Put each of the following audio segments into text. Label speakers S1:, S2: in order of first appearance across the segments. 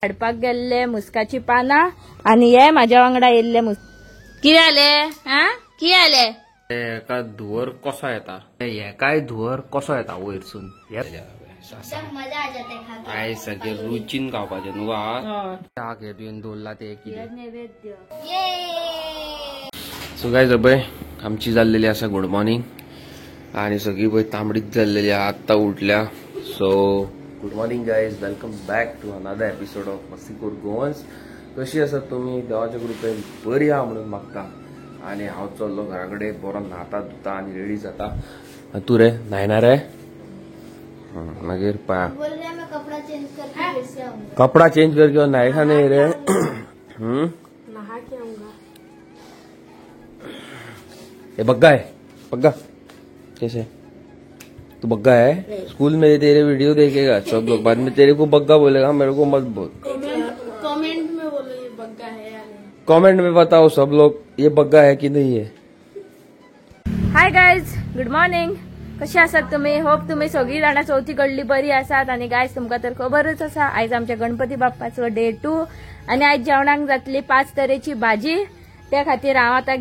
S1: काडपाक गेल्ले मुस्काची पानां आणि हे माझ्या वांगडा येल्ले कितें जाले हा कितें जाले
S2: एका धुवर कसो येता काय धुवर कसो येता वयरसून आय सगळे रुचीन खावपाचे न्हू आज हे तुवें दवरला ते
S1: नैवेद्य
S2: सो गायज पळय आमची जाल्लेली आसा गुड मॉर्निंग आणि सगळी पळय तांबडीच जाल्लेली आत्ता उठल्या. So good morning guys, welcome back to another episode of मस्तीखोर गोवन्स. कशी आसात तुम्ही? देवाच्या कृपेन बरी आहा म्हणून मागता. आणि हांव चल्लो घरा कडेन बरो न्हाता धुता आणि रेडी जाता. तू रे न्हायना रे? मागीर कपड़ा चेंज करके नहाएगा नहीं रे? ये बग्गा है बग्गा कैसे? तू बग्गा है? स्कूल में तेरे वीडियो देखेगा सब लोग, बाद में तेरे को बग्गा बोलेगा, मेरे को मत बोल.
S1: कमेंट में बोलो ये बग्गा है या नहीं.
S2: कमेंट में बताओ सब लोग ये बग्गा है की नहीं है.
S1: Hi guys, good morning. कशी आसात तुम्ही? होप तुम्ही सगळी जाणां चवथी कडली बरी आसात. आणि गायज तुमकां तर खबरच आसा आयज आमच्या गणपती बाप्पाचो डे 2 आणि आयज जेवणाक जातली 5 तरेची भाजी. त्या खातीर हांव आतां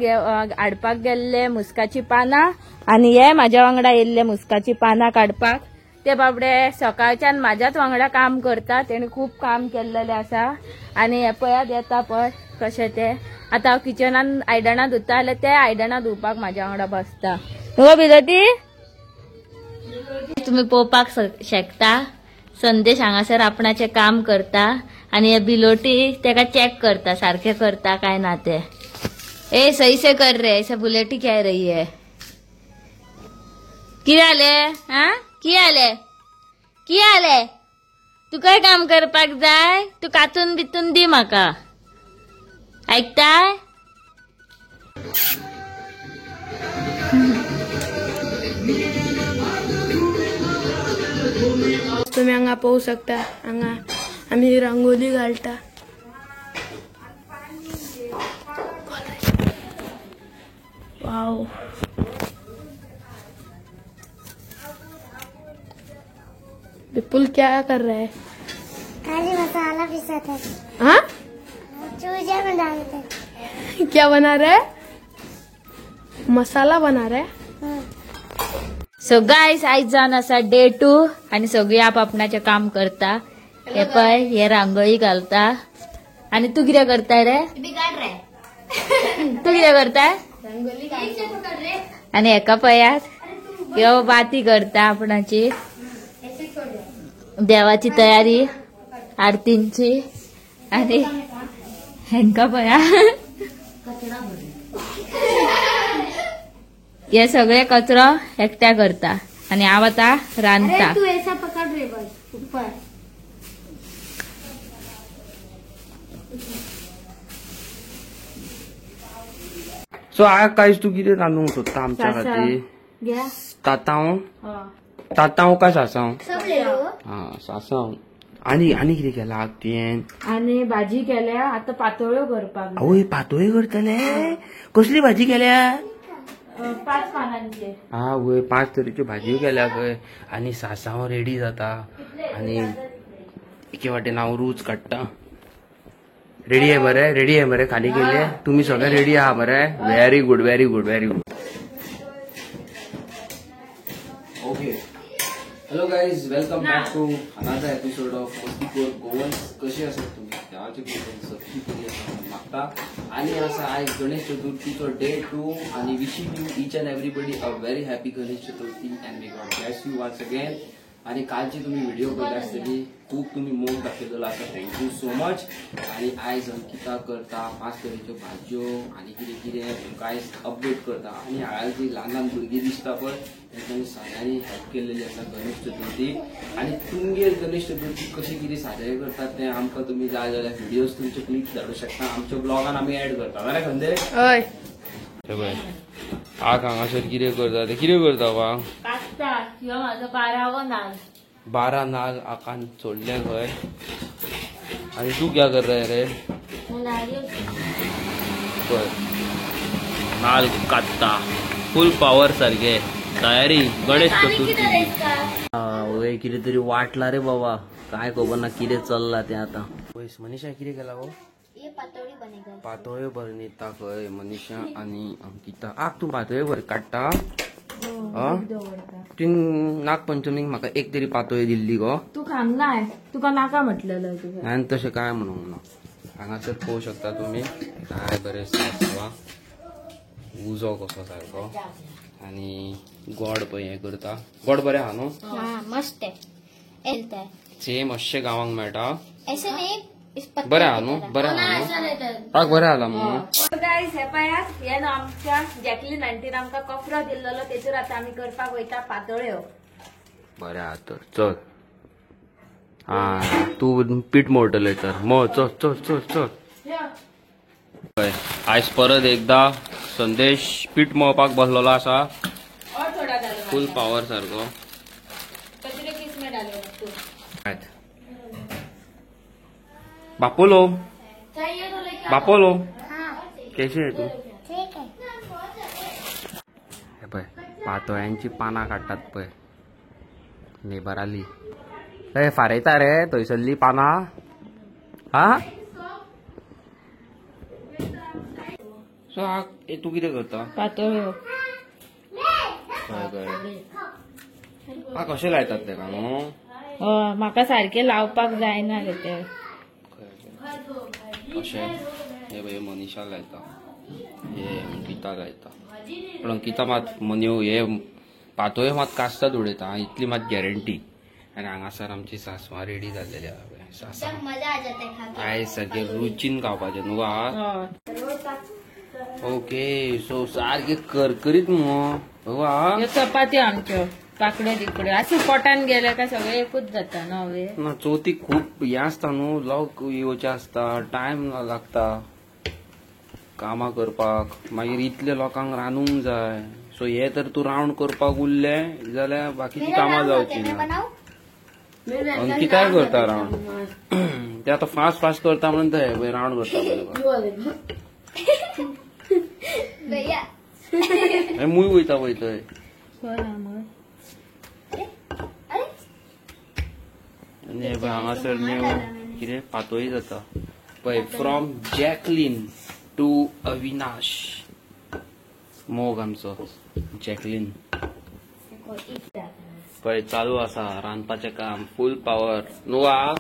S1: हाडपाक गेल्ले मुस्काची पानां आणि हे म्हाज्या वांगडा येल्ले मुस्काची पानां काडपाक. ते बाबडे सकाळच्यान म्हाज्याच वांगडा काम करता, तेणी खूब काम केल्लेलें आसा. आणि हे पळयात येता पळय कशें ते. आतां हांव किचनान आयदनां धुता जाल्यार ते आयदनां धुवपाक म्हाज्या वांगडा बसता. न्हू बिलोटी? तुम्ही पोवपाक शकता संदेश हांगासर आपणाचे काम करता आणि हे बिलोटी तेका चेक करता सारखे करता काय ना ते. ए सही से कर रे, ऐसा बुलेटी कह रही है. कितें जालें हा कितें जालें कितें जालें? तू काय काम करपाक जाय? तू कातून बितून दी म्हाका, ऐकताय?
S3: तुम्ही हांगा पळोवंक शकता. हांगा आमी रांगोली घालता. वाव, विपुल क्या कर रहा है?
S4: खाली मसाला पिसाता है.
S3: हाँ,
S4: चूजा में डालते हैं.
S3: क्या बना रहा है? मसाला बना रहा है.
S1: सो गाइस आयज जावन आसा डे 2 आणि सगळी आपणाचे काम करता. हे पळय हे रांगोळी घालता. आणि तू कितें करताय रे? तू कितें करताय? आणि हेका पळयात ह्यो बाती करता आपणाची देवाची तयारी आरतींची. आणि हेंका पळया हे सगळे कचरो एकट्या करता आणि हांव आतां रांदता.
S4: तू ऐसा पकड़ रे बस ऊपर.
S2: सो कायच तू कितें रांदूंक सोदता आमच्या खातीर? तातांव काय सासांव?
S4: सब ले लो.
S2: हा सासांव. आणि कितें केला तुवें?
S1: आणि भाजी केल्या आता पातोळ्यो करपाक.
S2: आवय पातोळी करतले? कसली भाजी केल्या?
S1: 5 पानांचे.
S2: हा वय 5 तरेच्यो भाजयो केल्या खंय. आणि सासांव रेडी जाता आणि एके वाटेन हांव रूच काडटा. रेडी आहे बरे? रेडी आहे बरे? खाली गेले तुम्ही सगळे रेडी आहा बरे? Very good very good very good. Okay, hello guys, welcome back to another episode of मस्तीखोर गोवन्स. कशी आसात तुम्ही? देवाच्या कृपेन सगळी बरी आसा म्हणून मागता. आणि आसा आयज गणेश चतुर्थीचो डे 2 आणि wishing you each and everybody a very happy Ganesh Chaturthi and may God bless you once again. आणि कालची तुम्ही व्हिडिओ बघितली आसतली, खूप तुम्ही मोग दाखयलेलो आसा, थँक्यू सो मच. आणि आयज अंकिता करता 5 तरेच्यो भाजयो आणि कितें कितें तुमकां आयज अपडेट करता. आणि हांगा जी ल्हान ल्हान भुरगीं दिसता पळय तांणी सगळ्यांनी हेल्प केलेली आसा गणेश चतुर्थी. आणि तुमगेर गणेश चतुर्थी कशी कितें साजरे करतात तें आमकां तुम्ही जाय जाल्यार व्हिडिओज तुमचे क्लिप्स धाडूं शकता. आमच्या ब्लॉगान आमी ऍड करता बरें खंदे?
S3: हय.
S2: हांगासर कितें करता ते कितें करता वा?
S1: कास्ता ह्यो म्हाजो 12वो नाल.
S2: 12 नाग आकान सोडले खंय. आणि तू क्या कर रहा रे? नाल कात्ता फुल पॉवर सारखे तयारी गणेश चतुर्थी. वय कितें तरी वाटला रे बाबा, काय खबर ना कितें चल्ला ते आता. पयस मनीषा कितें केला गो
S4: ये पातोळी बनेगा
S2: पातोळ्यो बरयता खंय मनीषा आनी अंकिता तूं पातोळ्यो बरें काडटा ती नागपंचमीक म्हाका एक तरी पातोळी दिल्ली गो
S1: तू खांगनाय तुका नाका म्हटलेलं तुका
S2: हांवें तशें काय म्हणूंक ना हांगासर पळोवं शकता तुमी काय बरें सासवा उजो कसो सारको आनी गोड पळय हें करता गोड बरें आहा न्हू
S4: हाँ मस्त है हेल्थ है
S2: सेम अशें गांवांक मेळटा
S4: ऐसे नहीं इस
S2: बरें आहा न्हू बरें आहा न्हू पाक बरें आला मग
S1: गायज हे पळयात हे न्हू आमच्या जॅकलीन आंटीन आमकां कपरो दिल्लो तेतूर आतां आमी करपाक वयता पातोळ्यो
S2: बरें आहा तर चल हा तूं पीठ मळटलें तर मळ चल चल चल चल पळय आयज परत एकदा संदेश पीठ मळपाक बसलेलो आसा
S1: और थोडा घालू
S2: फुल पॉवर सारको
S1: कचरे किसमे डालो तू
S2: आयत बापोलो
S1: चाहिए तो लेके
S2: बापोलो
S4: हाँ
S2: केशे आहे तू
S4: ठीक है
S2: हे पळय पातोळ्यांची पानां काडटात पळय नेबर आली ए फारयता रे थंयसरली पानां हा सो तू कितें करता
S1: पातोळ्यो
S2: कळ्ळें कळ्ळें कशें लायतात तेका न्हू
S1: म्हाका सारखे लावपाक जायना रे ते
S2: अशें हे पळय मनीषा लायता हे अंकिता लायता पण अंकिता मात मन्यो हे पातोळ्यो मात कास्ताद उडयता इतली मात गॅरंटी आनी हांगासर आमची सासवां रेडी जाल्लेली आहा पळय सासवां
S4: मजा आ जाता है खा के
S2: आयज सारखे रुचीन खावपाचें न्हू आहा ओके सो सारखे करकरीत मगो आहा
S1: ह्यो चपाती आमच्यो काकडे तिकडे अशी पोटान गेले का सगळे एकूच जाता न्हू हवे
S2: ना चवथीक खूब हें आसता न्हू लोक येवचे आसता टायम लागता कामां करपाक मागीर इतले लोकांक रांदूंक जाय सो हे तर तूं रावंड करपाक उरलें जाल्यार बाकीची कामां जावची ना
S4: बनाओ
S2: अंकिताय करता रावंड ते आतां फास्ट फास्ट करता म्हणून ते पळय रावंड करता पळय
S4: भैया
S2: हे मूय वयता पळय थंय
S4: अरे
S2: आनी हे पळय हांगासर न्यू कितें पातोळी जाता पळय फ्रॉम जॅकलीन टू अविनाश मोग आमचो जॅकलीन पळय चालू आसा रांदपाचें काम फूल पॉवर न्हू आहा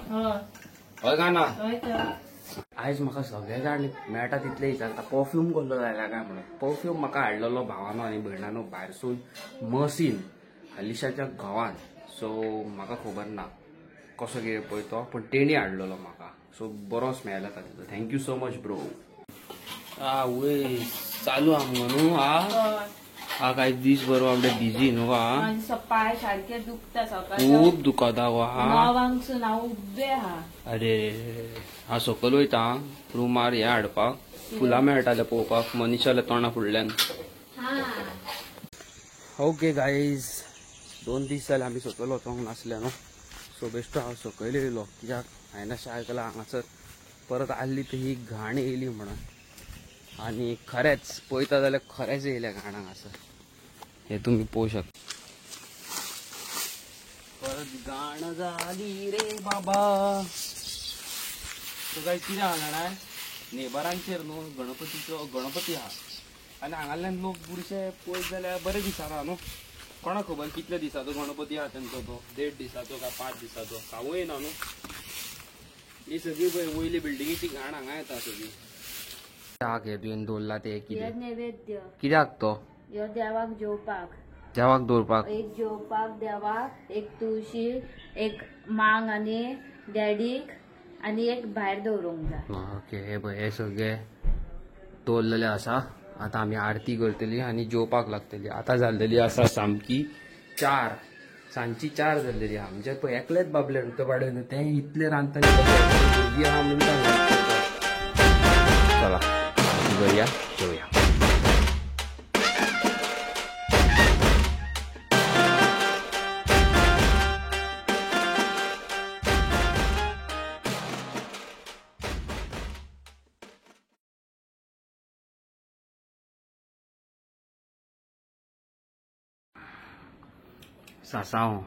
S2: हय काय ना आयज म्हाका सगळे जाण मेळटा तितले विचारता परफ्यूम कसलो जाय काय म्हणून परफ्यूम म्हाका हाडलेलो भावानो आनी भयणानो भायरसून मसीन हालीशाच्या गांवांत सो म्हाका खबर ना कसो कितें पळय तो पण तेणी हाडलेलो म्हाका सो बरो स्मेल येता तिचो थँक्यू सो मच ब्रो वय चालू आहा मगो न्हू हा काय दीस बरो आपले बिझी न्हू हा
S1: पाय सारखे दुखता सकाळी
S2: खूब दुखता गो हा
S1: णवांकसून हांव उबे आहा
S2: अरे हा सकयल वयता रुमार हे हाडपाक फुलां मेळटाले पळोवपाक मनीषाले तोंडा फुडल्यान ओके गाईज 2 दीस जाले आमी सकयल वचोंक नासले न्हू सो बेश्टो हांव सकयल येयलो कित्याक हांवें अशें आयकलां हांगासर परत आल्ली ती ही घाण येयली म्हणून आनी खरेंच पळयता जाल्यार खरेंच येयले घाण हांगासर हे तुमी पळोवं शकता परत घाण जाली रे बाबा सो काय कितें आहा जाणाय नेबरांचेर न्हू गणपती आहा आनी हांगाल्यान लोक बुरशे पळयत जाल्यार बरे दिसना न्हू कोणाक खबर कितले दिसाचो गणपती आहा तेंचो तो 1.5 दिसाचो काय 5 दिसाचो सांगूं येना न्हू ही सगळी पळय वयली बिल्डिंगेची घाण हांगा येता सगळी हाक हे तुवें दवरला ते कितें
S1: नैवेद्य
S2: कित्याक तो
S1: ह्यो देवाक जेवपाक
S2: देवाक दवरपाक
S1: एक जेवपाक देवाक एक तुळशी एक मांग आनी डॅडीक आनी एक भायर दवरूंक जाय
S2: ओके हे पळय हे सगळे दवरलेले आसा आतां आमी आरती करतली आनी जेवपाक लागतली आतां जाल्लेली आसा सामकी 4 सांजची 4 जाल्लेली आहा म्हणजे पळय एकलेच बाबले न्हू पाडून ते इतले रांदतले भुरगीं आहा म्हणून चला बया जेवया सासांव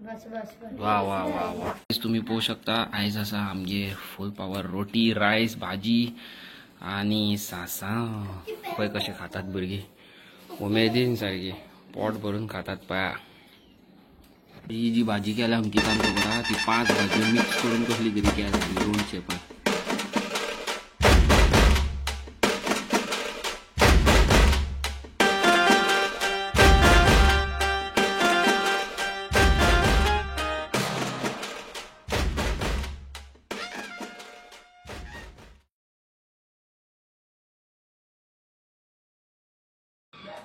S3: बस बस बस
S2: वा वा वा वा तुम्ही पोहू शकता आयज असा आमगे फुल पावर रोटी राईस भाजी आणि सासा पळय कशे खातात भुरगे उमेदीन सारखे पोट भरून खातात पया ही जी भाजी केल्या आमची काम खबर ती 5 भाजी मिक्स करून कसली तरी केल्या लोणचे पण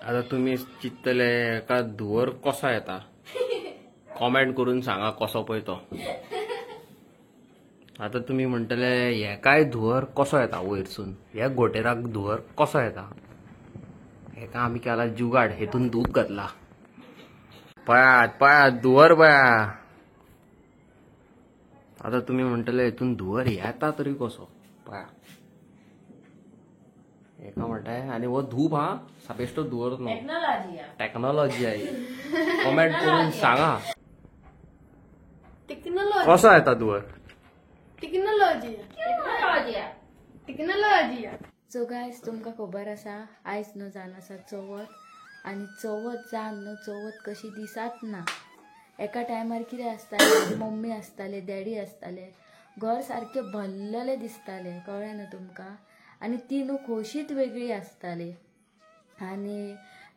S2: आता तुम्ही चित्तले का धुवर कसा येता कॉमेंट करून सांगा कसो पळय तो आता तुम्ही म्हणटले हे काय धुवर कसो येता वयरसून ह्या गोटेराक धुवर कसो येता हेका आम्ही केला जुगाड हेतून दूध घातला पळयात धुवर पळया आता तुम्ही म्हणटले हेतून धुवर येता तरी कसो पळया एका म्हणताय आणि वो धूप हा सापेष्ट धुवर नो टेक्नॉलॉजी आहे कमेंट करून सांगा
S3: टेक्नॉलॉजी
S2: कसा येता धुवर
S3: टेक्नॉलॉजी टेक्नॉलॉजी
S1: सो गायज तुमका खबर आसा आयज न्हू जावन आसा चवथ आनी चवथ जावन न्हू चवथ कशी दिसात ना एका टायमार कितें आसतालें मम्मी आसताले डॅडी आसताले घर सारकें भरलेलें दिसतालें कळ्ळें न्हू तुमकां आनी ती न्हू खोशीच वेगळी आसताली आनी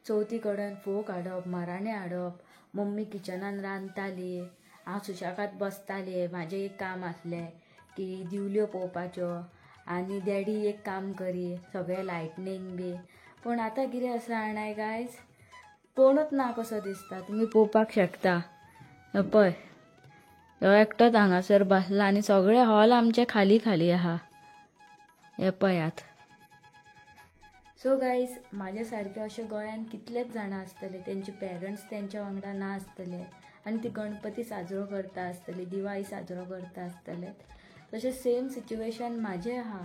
S1: चवथी कडेन फोग हाडप माराणें हाडप मम्मी किचनान रांदताली हांव सुशेगाद बसतालें म्हाजें एक काम आसलें की दिवल्यो पळोवपाच्यो आनी डॅडी एक काम करी सगळें लायटनींग बी पूण आतां कितें आसा जाणाय गायज कोणूच ना कसो दिसता तुमी पळोवपाक शकता पळय तो एकटोच हांगासर बसला आनी सगळे हॉल आमचे खाली खाली आहा हे पळयात सो गायज म्हाज्या सारके अशे गोंयान कितलेच जाणां आसतले तेंचे पेरंट्स तेंच्या वांगडा ना आसतले आनी ती गणपती साजरो करता आसतली दिवाळी साजरो करता आसतले तशें सेम सिच्युएशन म्हाजें आहा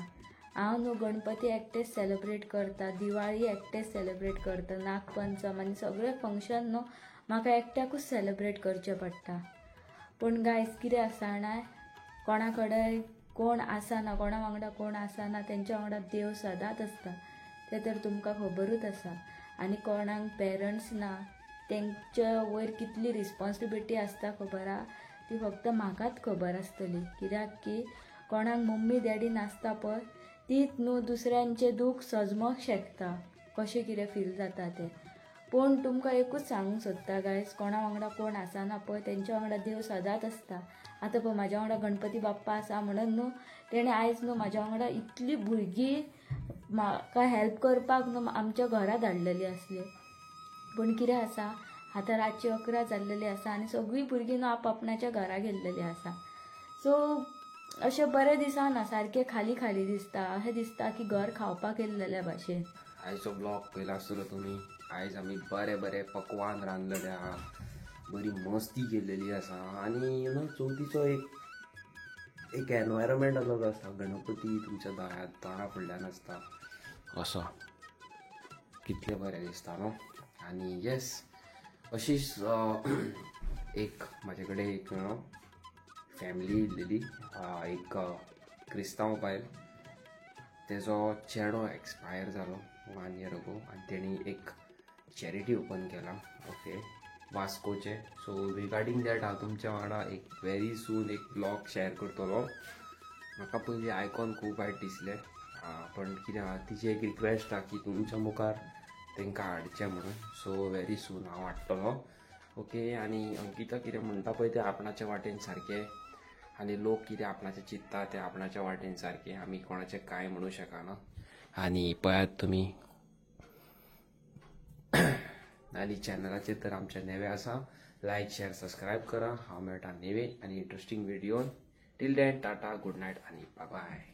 S1: हांव न्हू गणपती एकटेच सेलिब्रेट करता दिवाळी एकटेच सेलिब्रेट करता नागपंचम आनी सगळे फंक्शन न्हू म्हाका एकट्याकूच सेलिब्रेट करचें पडटा पूण गायज कितें आसा जाणाय कोणा कडेन कोण आसना कोणा वांगडा कोण आसना तेंच्या वांगडा देव सदांच आसता तें तर तुमकां खबरूच आसा आनी कोणाक पेरंट्स ना तेंच्या वयर कितली रिस्पॉन्सिबिलिटी आसता खबर आहा ती फक्त म्हाकाच खबर आसतली कित्याक की कोणाक मम्मी डॅडी नासता पळय तीच न्हू दुसऱ्यांचें दूख सजमोंक शकता कशें कितें फील जाता तें पूण तुमकां एकूच सांगूंक सोदता गायज कोणा वांगडा कोण आसना पळय तेंच्या वांगडा देव सदांच आसता आतां पळय म्हाज्या वांगडा गणपती बाप्पा आसा म्हणून न्हू तेणें आयज न्हू म्हाज्या वांगडा इतली भुरगीं म्हाका हेल्प करपाक न्हू आमच्या घरा धाडलेलीं आसलीं पूण कितें आसा आतां रातची 11 जाल्लेली आसा आनी सगळीं भुरगीं न्हू आपआपणाच्या घरा गेल्लेलीं आसा सो अशें बरें दिसना सारकें खाली खाली दिसता अशें दिसता की घर खावपाक येल्लेल्या भाशेन
S2: आयचो ब्लॉग पयला आसतलो तुमी आयज आमी बरे बरे पकवान रांदलेले आहा बरी मस्ती केल्लेली आसा आनी यू नो चवथीचो एक एनवायरमेंट अलग आसता गणपती तुमच्या दारा फुडल्यान आसता असो कितलें बरें दिसता न्हू आनी येस अशीच एक म्हाजे कडेन एक फॅमिली येयल्लेली एक क्रिस्तांव बायल तेजो चेडो एक्सपायर जालो 1 year ago आनी तेणी एक चॅरिटी ओपन केला ओके वास्कोचे सो रिगार्डींग दॅट हांव तुमच्या वांगडा एक व्हेरी सून एक ब्लॉग शेअर करतलो म्हाका पयलीं आयकॉन खूब वायट दिसलें पण कितें आहा तिची एक रिक्वेस्ट आहा की तुमच्या मुखार तांकां हाडचें म्हणून सो व्हेरी सून हांव हाडटलो ओके आनी अंकिता कितें म्हणटा पळय तें आपणाच्या वाटेन सारकें आनी लोक कितें आपणाचें चिंतता तें आपणाच्या वाटेन सारकें आमी कोणाचें कांय म्हणूं शकना आनी पळयात तुमी आनी चॅनलाचेर तर आमचे नेवे आसा लायक शेअर सबस्क्रायब करा हांव मेळटा नेवे आनी इंट्रस्टींग व्हिडिओन till then tata good night आनी बाय बाय